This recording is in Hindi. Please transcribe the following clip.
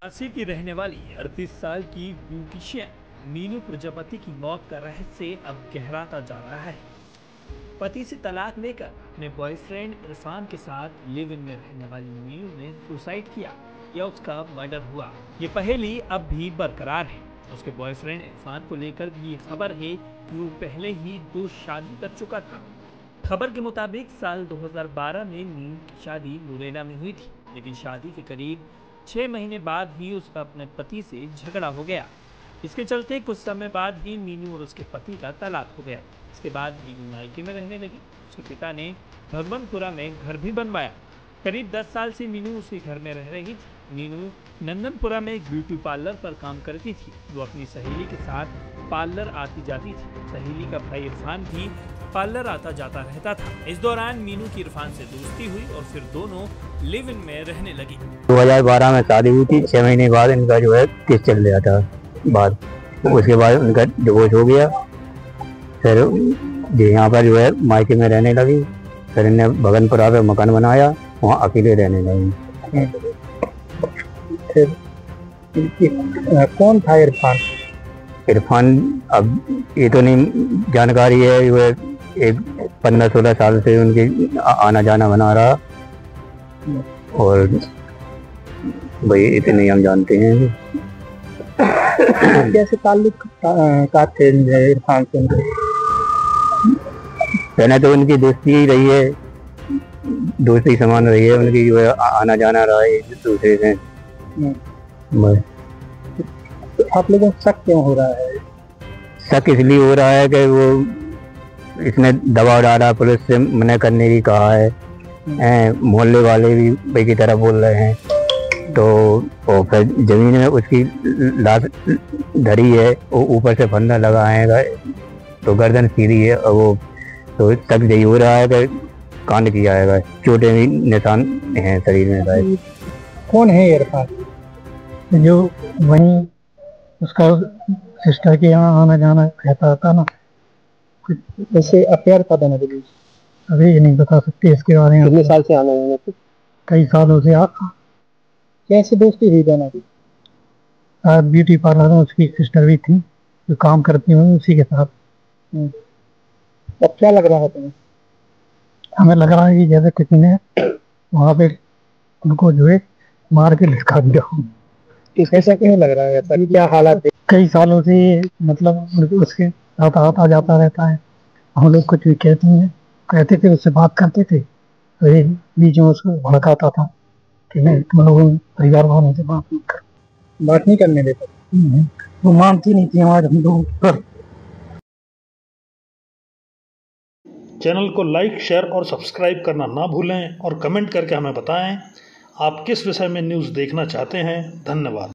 झांसी की रहने वाली 38 साल की ब्यूटिशियन मीनू प्रजापति की मौत का रहस्य अब गहराता जा रहा है। पति से तलाक लेकर अपने बॉयफ्रेंड इरफान के साथ लिव इन में रहने वाली मीनू ने सुसाइड किया या उसका मर्डर हुआ, ये पहेली अब भी बरकरार है। उसके बॉयफ्रेंड इरफान को लेकर भी ये खबर है कि वो पहले ही 2 शादी कर चुका था। खबर के मुताबिक साल 2012 में मीनू की शादी मुरैना में हुई थी, लेकिन शादी के करीब 6 महीने बाद ही उसका अपने पति से झगड़ा हो गया। इसके चलते कुछ समय बाद ही मीनू और उसके पति का तलाक हो गया। इसके बाद मीनू मायके में रहने लगी। उसके पिता ने भगवानपुरा में घर भी बनवाया। करीब 10 साल से मीनू उसी घर में रह रही थी। मीनू नंदनपुरा में एक ब्यूटी पार्लर पर काम करती थी। वो अपनी सहेली के साथ पार्लर आती जाती थी। सहेली का भाई इरफान भी पार्लर आता जाता रहता था। इस दौरान मीनू की इरफान से दोस्ती हुई और फिर दोनों लिव इन में रहने लगी। 2012 में शादी हुई थी। 6 महीने बाद इनका जो है केस चल रहा था। बाद उसके बाद उनका डिवोर्स हो गया। फिर यहाँ पर जो है मायके में रहने लगी। फिर इन्हें भगनपुरा पे मकान बनाया, वहाँ अकेले रहने लगी। कौन था इरफान? इरफान अब ये तो नहीं जानकारी है। वो एक 15-16 साल से उनकी आना जाना बना रहा, और भाई इतने हम जानते हैं। कैसे ताल्लुक का थे इरफान से? पहले तो उनकी दोस्ती ही रही है, दोस्ती समान रही है उनकी, जो है आना जाना रहा है एक दूसरे से। तो आप लोगों को शक क्यों हो रहा है? शक इसलिए हो रहा है कि वो इसने दबाव डाला, पुलिस से मना करने की कहा है। मोहल्ले वाले भी भाई की तरह बोल रहे हैं। तो और फिर जमीन में उसकी लाश धरी है, वो ऊपर से फंदा लगा है तो गर्दन सीधी है, और वो तो तक यही हो रहा है कि कांड किया है। छोटे भी निशान हैं शरीर में। कौन है इरफान? जो वहीं उसका सिस्टर के यहाँ आना जाना रहता था ना, जैसे अफेयर था दोनों के बीच। अभी ये नहीं बता सकते इसके बारे में। कितने साल से आना जाना था? कई सालों से कैसे दोस्ती हुई दोनों की? ब्यूटी पार्लर में उसकी सिस्टर भी थी जो काम करती हुई उसी के साथ। अब क्या लग रहा है तुम्हें? हमें लग रहा है कि जैसे किसी ने वहाँ पे उनको जो है मार के लटका दिया। ऐसा क्यों लग रहा है? ऐसा क्या हालात है? कई सालों से मतलब उसके साथ आता जाता रहता है। हम लोग कुछ भी कहते थे, उससे बात करते थे, तो ये बीच में उसको भड़काता था कि नहीं तुम लोग परिवार वालों से बात नहीं करने देता। वो मानती नहीं थी हमारे हम लोग पर। चैनल को लाइक, शेयर और सब्सक्राइब करना ना भूलें और कमेंट करके हमें बताएं आप किस विषय में न्यूज़ देखना चाहते हैं। धन्यवाद।